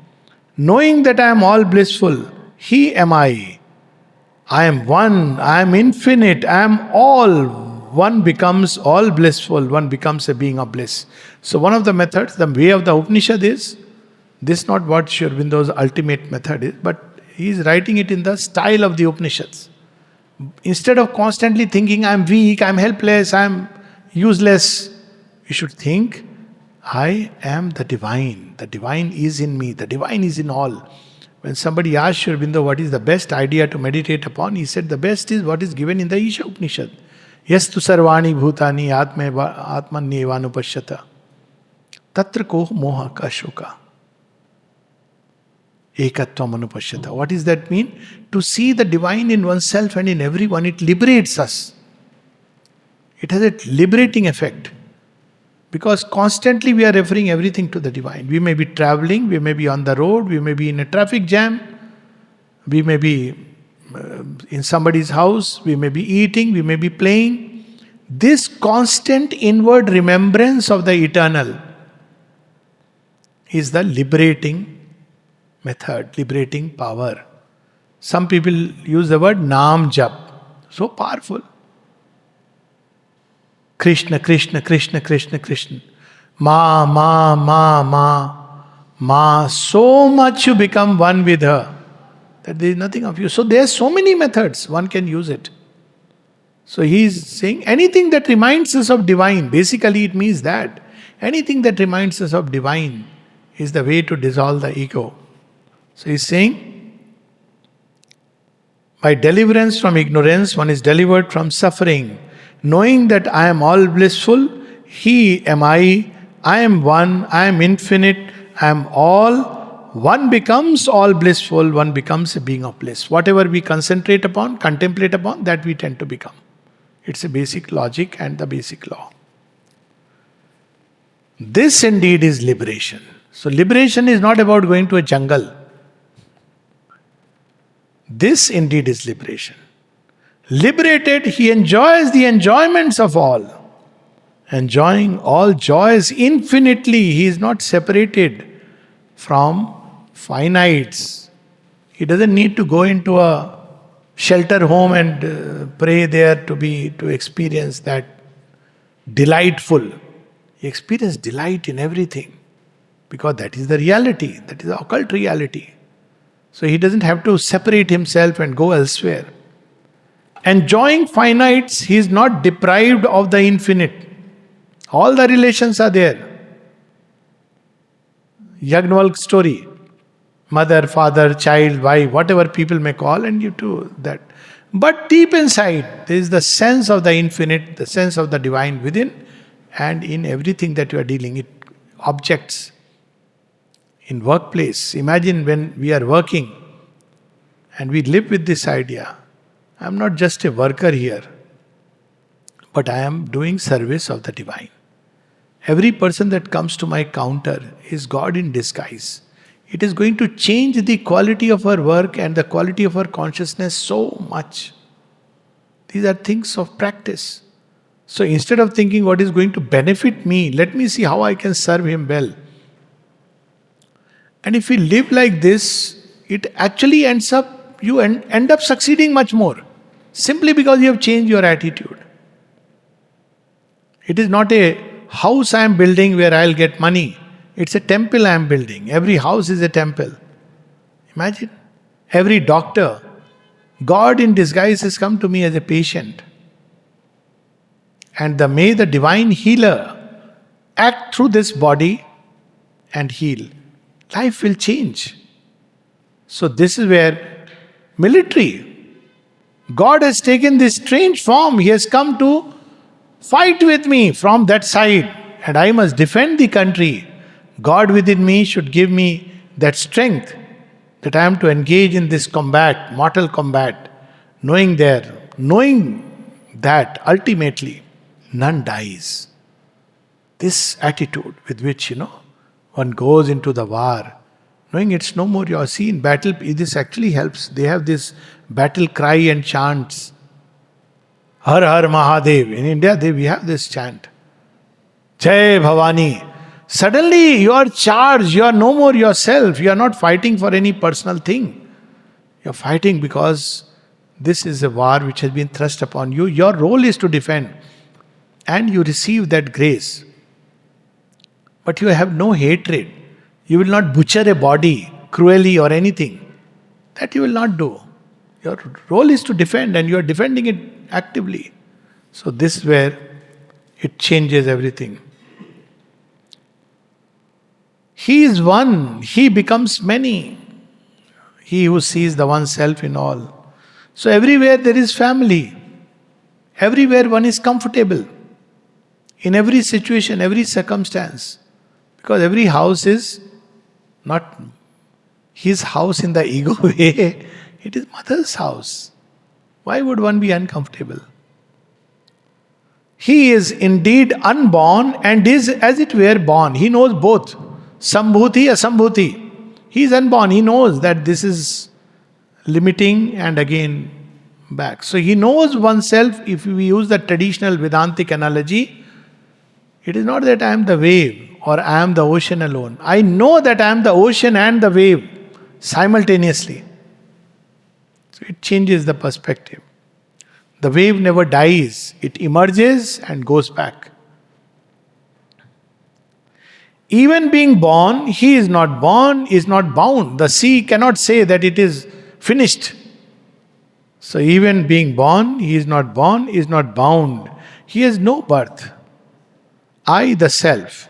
Knowing that I am all blissful, he am I. I am one, I am infinite, I am all. One becomes all blissful, one becomes a being of bliss. So one of the methods, the way of the Upanishad is, this is not what Sri Aurobindo's ultimate method is, but he is writing it in the style of the Upanishads. Instead of constantly thinking, I am weak, I am helpless, I am useless, you should think, I am the divine. The divine is in me, the divine is in all. When somebody asked Sri Aurobindo what is the best idea to meditate upon, he said the best is what is given in the Isha Upanishad. Yastu sarvani bhutani atmanyevanupashyata tatra koh moha ka shoka ekatvam anupashyata. What does that mean? To see the divine in oneself and in everyone, it liberates us. It has a liberating effect. Because constantly we are referring everything to the divine. We may be traveling, we may be on the road, we may be in a traffic jam, we may be in somebody's house, we may be eating, we may be playing. This constant inward remembrance of the eternal is the liberating method, liberating power. Some people use the word Naam Jap. So powerful. Krishna, Krishna, Krishna, Krishna, Krishna. Ma, ma, ma, ma, ma. So much you become one with her that there is nothing of you. So there are so many methods, one can use it. So he is saying anything that reminds us of divine, basically it means that. Anything that reminds us of divine is the way to dissolve the ego. So he is saying, by deliverance from ignorance, one is delivered from suffering. Knowing that I am all blissful, he am I am one, I am infinite, I am all. One becomes all blissful, one becomes a being of bliss. Whatever we concentrate upon, contemplate upon, that we tend to become. It's a basic logic and the basic law. This indeed is liberation. So liberation is not about going to a jungle. This indeed is liberation. Liberated, he enjoys the enjoyments of all. Enjoying all joys infinitely. He is not separated from finites. He doesn't need to go into a shelter home and pray there to experience that delightful. He experiences delight in everything because that is the reality, that is the occult reality. So he doesn't have to separate himself and go elsewhere. Enjoying finites, he is not deprived of the infinite. All the relations are there. Yagnavalk story. Mother, father, child, wife, whatever people may call, and you do that. But deep inside, there is the sense of the infinite, the sense of the divine within, and in everything that you are dealing, it objects. In workplace, imagine when we are working and we live with this idea. I am not just a worker here, but I am doing service of the divine. Every person that comes to my counter is God in disguise. It is going to change the quality of our work and the quality of our consciousness so much. These are things of practice. So instead of thinking what is going to benefit me, let me see how I can serve Him well. And if we live like this, it actually ends up, you end up succeeding much more. Simply because you have changed your attitude. It is not a house I am building where I'll get money. It's a temple I am building. Every house is a temple. Imagine. Every doctor, God in disguise has come to me as a patient. And may the divine healer act through this body and heal. Life will change. So this is where military, God has taken this strange form. He has come to fight with me from that side. And I must defend the country. God within me should give me that strength that I am to engage in this combat, mortal combat, knowing that ultimately none dies. This attitude with which, one goes into the war, knowing it's no more your see in battle, this actually helps. They have this battle cry and chants. Har Har Mahadev. In India, we have this chant. Jai Bhavani. Suddenly you are charged, you are no more yourself, you are not fighting for any personal thing. You are fighting because this is a war which has been thrust upon you. Your role is to defend. And you receive that grace. But you have no hatred. You will not butcher a body cruelly or anything. That you will not do. Your role is to defend and you are defending it actively. So this is where it changes everything. He is one, He becomes many. He who sees the one self in all. So everywhere there is family. Everywhere one is comfortable. In every situation, every circumstance. Because every house is not his house in the ego way. It is mother's house. Why would one be uncomfortable? He is indeed unborn and is as it were born. He knows both. Sambhuti, Asambhuti. He is unborn. He knows that this is limiting and again back. So he knows oneself. If we use the traditional Vedantic analogy, it is not that I am the wave or I am the ocean alone. I know that I am the ocean and the wave simultaneously. So it changes the perspective. The wave never dies. It emerges and goes back. Even being born, he is not born, is not bound. The sea cannot say that it is finished. So even being born, he is not bound. He has no birth. I, the self,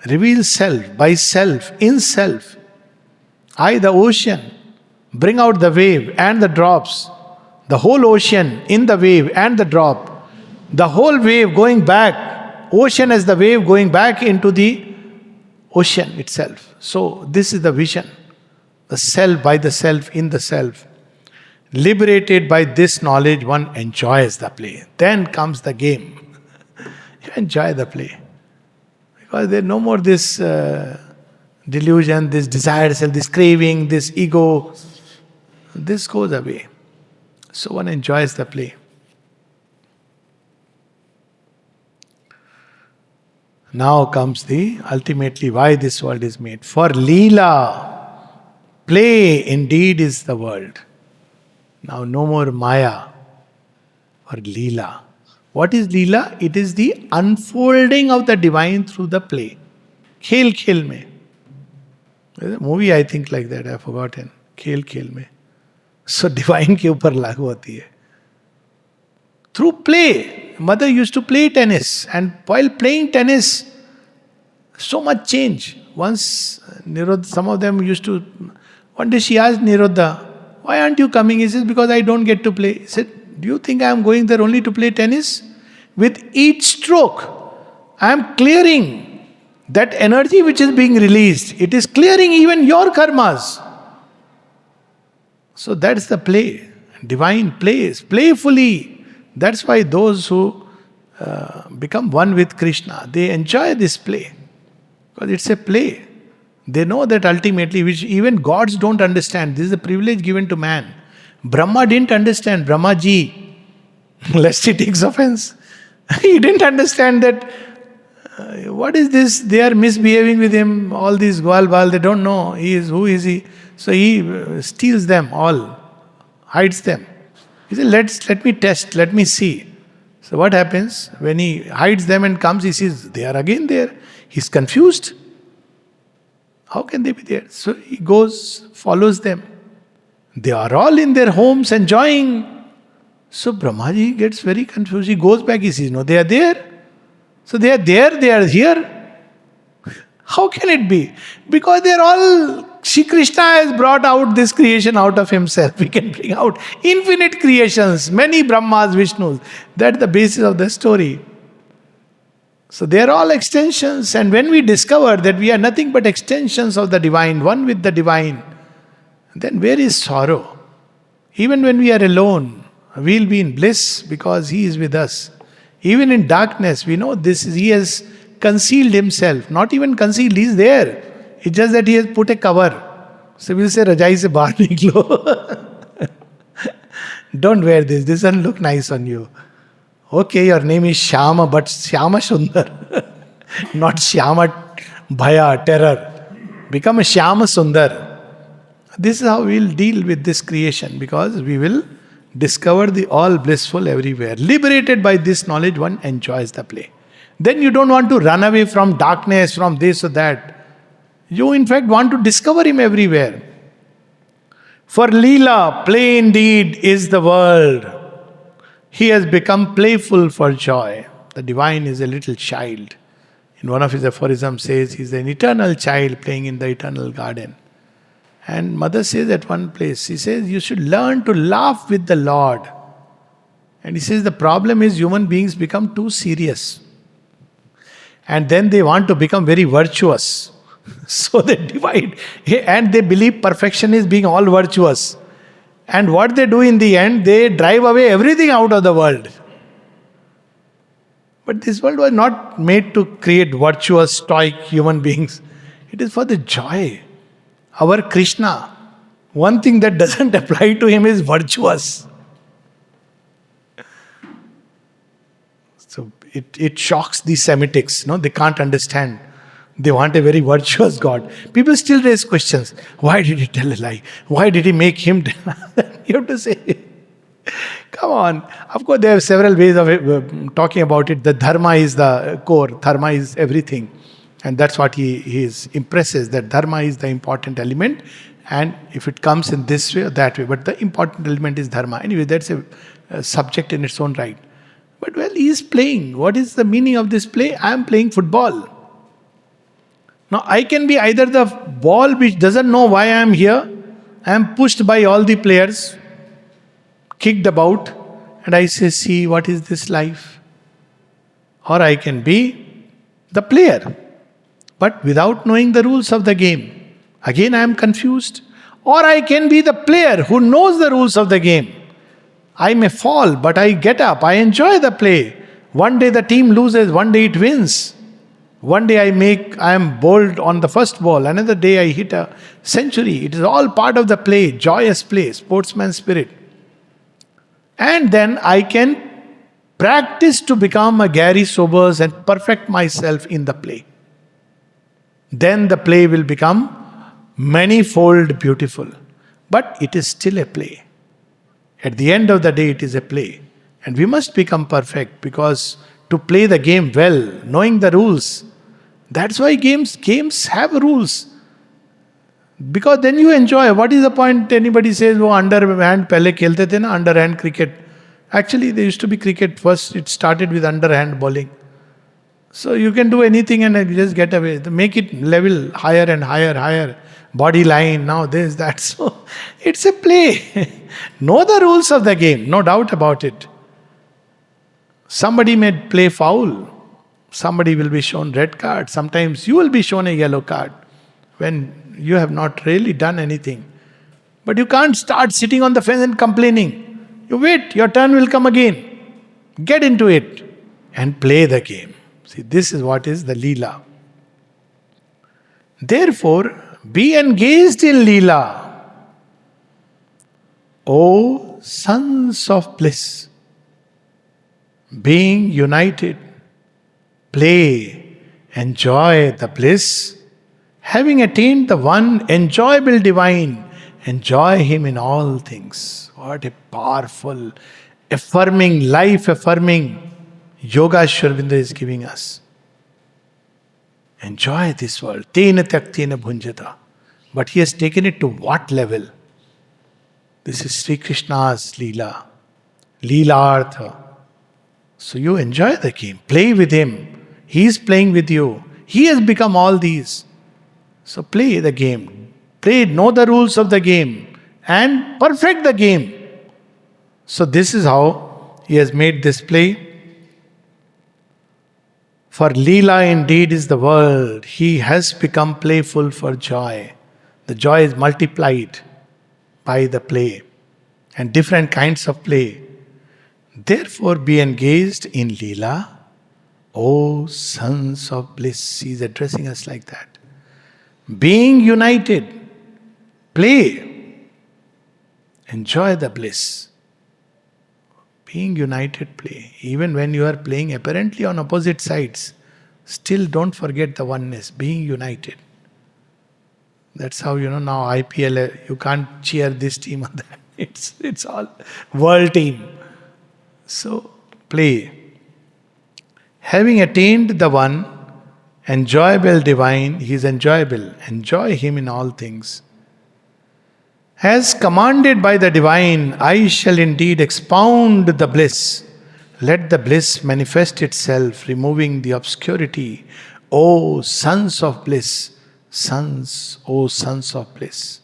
reveals self, by self, in self. I, the ocean, bring out the wave and the drops. The whole ocean in the wave and the drop. The whole wave going back. Ocean as the wave going back into the ocean itself. So this is the vision. The self by the self in the self. Liberated by this knowledge, one enjoys the play. Then comes the game. You enjoy the play. Because there is no more this delusion, this desire self, this craving, this ego. This goes away. So one enjoys the play. Now comes the ultimately why this world is made. For Leela, play indeed is the world. Now no more Maya. For Leela. What is Leela? It is the unfolding of the divine through the play. Khel khel mein. There's a movie I think like that, I've forgotten. Khel khel mein. So divine ke upar lagu hoti hai. Through play. Mother used to play tennis, and while playing tennis, so much change. Once Nirodha, some of them used to. One day she asked Nirodha, "Why aren't you coming?" He says, "Because I don't get to play." He said, "Do you think I am going there only to play tennis?" With each stroke, I am clearing that energy which is being released. It is clearing even your karmas. So that's the play. Divine plays, playfully. That's why those who become one with Krishna. They enjoy this play because it's a play. They know that ultimately, which even gods don't understand. This is a privilege given to man. Brahma didn't understand. Brahmaji, lest he takes offense, he didn't understand that what is this? They are misbehaving with him. All these Gwal Bal, they don't know who is he. So he steals them all, hides them. He said, let me test, let me see. So what happens? When he hides them and comes, he sees they are again there. He's confused. How can they be there? So he goes, follows them. They are all in their homes enjoying. So Brahmaji gets very confused. He goes back, he sees, no, they are there. So they are there, they are here. How can it be? Because they are all, Shri Krishna has brought out this creation out of himself. We can bring out infinite creations, many Brahmas, Vishnus. That's the basis of the story. So they are all extensions. And when we discover that we are nothing but extensions of the divine, one with the divine, then where is sorrow? Even when we are alone, we'll be in bliss because he is with us. Even in darkness, we know he has concealed himself. Not even concealed, he is there. It's just that he has put a cover. So we'll say, Rajai se bahar niklo. Don't wear this doesn't look nice on you. Okay, your name is Shyama, but Shyama Sundar. Not Shyama Bhaya, terror. Become a Shyama Sundar. This is how we'll deal with this creation, because we will discover the all blissful everywhere. Liberated by this knowledge, one enjoys the play. Then you don't want to run away from darkness, from this or that. You in fact want to discover him everywhere. For Leela, play indeed is the world. He has become playful for joy. The divine is a little child. In one of his aphorisms says, he is an eternal child playing in the eternal garden. And mother says at one place, he says, you should learn to laugh with the Lord. And he says, the problem is human beings become too serious. And then they want to become very virtuous. So they divide. And they believe perfection is being all virtuous. And what they do in the end, they drive away everything out of the world. But this world was not made to create virtuous, stoic human beings. It is for the joy. Our Krishna, one thing that doesn't apply to him is virtuous. So it shocks the Semitics. No, they can't understand. They want a very virtuous God. People still raise questions. Why did he tell a lie? Why did he make him tell? You have to say, come on. Of course, there are several ways of talking about it. The dharma is the core. Dharma is everything. And that's what he impresses, that dharma is the important element. And if it comes in this way or that way. But the important element is dharma. Anyway, that's a subject in its own right. But well, he is playing. What is the meaning of this play? I am playing football. Now, I can be either the ball which doesn't know why I am here. I am pushed by all the players, kicked about, and I say, see, what is this life? Or I can be the player, but without knowing the rules of the game. Again, I am confused. Or I can be the player who knows the rules of the game. I may fall, but I get up. I enjoy the play. One day the team loses, one day it wins. One day I am bowled on the first ball. Another day I hit a century. It is all part of the play, joyous play, sportsman spirit. And then I can practice to become a Gary Sobers and perfect myself in the play. Then the play will become manifold beautiful. But it is still a play. At the end of the day, it is a play. And we must become perfect, because to play the game well, knowing the rules, that's why games have rules. Because then you enjoy. What is the point? Anybody says, oh, underhand pehle khelte the na, underhand cricket. Actually, there used to be cricket. First, it started with underhand bowling. So you can do anything and just get away. Make it level higher and higher. Body line, now this, that. So it's a play. Know the rules of the game, no doubt about it. Somebody may play foul. Somebody will be shown red card. Sometimes you will be shown a yellow card when you have not really done anything. But you can't start sitting on the fence and complaining. You wait, your turn will come again. Get into it. and play the game. See, this is what is the Leela. Therefore, be engaged in Leela, O sons of bliss. Being united, play, enjoy the bliss. Having attained the one enjoyable divine, enjoy him in all things. What a powerful, affirming, life affirming yoga Sri Aurobindo is giving us. Enjoy this world. Tena tyaktena bhunjata. But he has taken it to what level? This is Sri Krishna's Leela. Leela-artha. So you enjoy the game. Play with him. He is playing with you. He has become all these. So play the game. Play, know the rules of the game. And perfect the game. So this is how he has made this play. For Leela indeed is the world. He has become playful for joy. The joy is multiplied by the play. And different kinds of play. Therefore be engaged in Leela, O sons of bliss. He is addressing us like that. Being united, play, enjoy the bliss. Being united, play. Even when you are playing apparently on opposite sides, still don't forget the oneness, being united. That's how, now IPL, you can't cheer this team or that. It's all world team. So, play. Having attained the one, enjoyable divine, he is enjoyable. Enjoy him in all things. As commanded by the divine, I shall indeed expound the bliss. Let the bliss manifest itself, removing the obscurity. O sons of bliss, sons, O sons of bliss.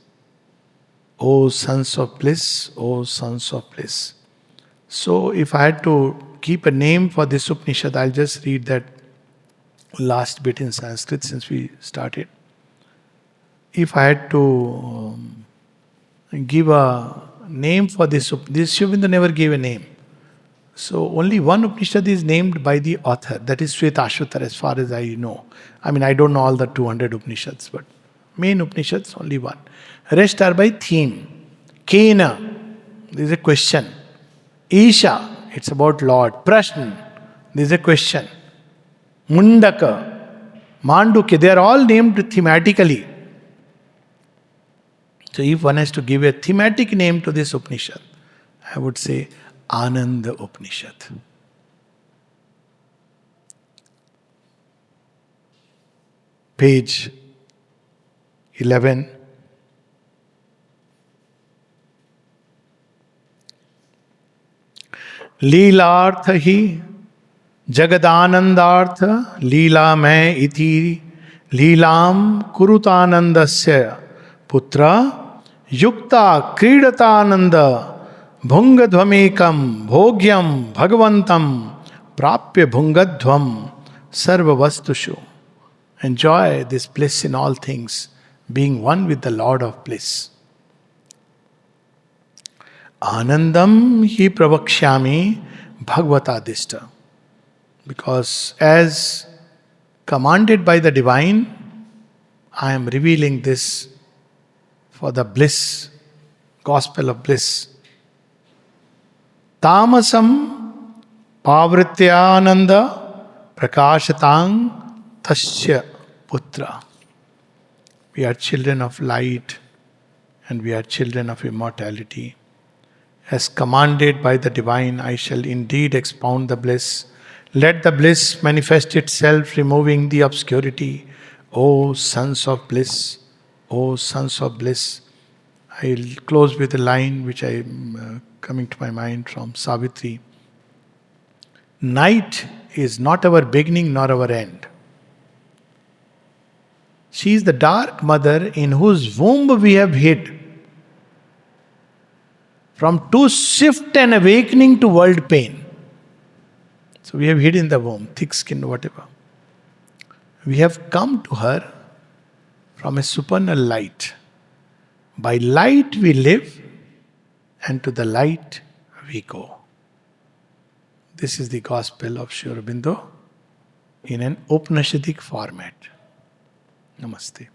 O sons of bliss, O sons of bliss. So if I had to keep a name for this Upanishad, I'll just read that last bit in Sanskrit since we started. If I had to give a name for this Sri Aurobindo never gave a name. So only one Upanishad is named by the author, that is Shvetashvatar as far as I know. I mean, I don't know all the 200 Upanishads, but main Upanishads only one. Rest are by theme. Kena, there is a question. Isha, it's about Lord. Prashna, there is a question. Mundaka, Mandukya, they are all named thematically. So if one has to give a thematic name to this Upanishad, I would say Ananda Upanishad. Page 11. लीलार्थ ही जगदानंदार्थ लीला में इति लीलाम कुरुतानंदस्य पुत्र युक्ता क्रीडतानंद भुंगध्वमेकम भोग्यम भगवंतम प्राप्य भुंगध्वम सर्ववस्तुषु. Enjoy this bliss in all things, being one with the Lord of bliss. Anandam hi pravakshyami bhagavatadishta. Because as commanded by the divine, I am revealing this for the bliss, gospel of bliss. Tamasam pavrityananda prakashatang tasya putra. We are children of light and we are children of immortality. As commanded by the divine, I shall indeed expound the bliss. Let the bliss manifest itself, removing the obscurity. O sons of bliss, O sons of bliss. I'll close with a line which I am coming to my mind from Savitri. Night is not our beginning nor our end. She is the dark mother in whose womb we have hid from too swift an awakening to world pain. So we have hid in the womb, thick skin, whatever. We have come to her from a supernal light. By light we live, and to the light we go. This is the gospel of Sri Aurobindo in an Upanishadic format. Namaste.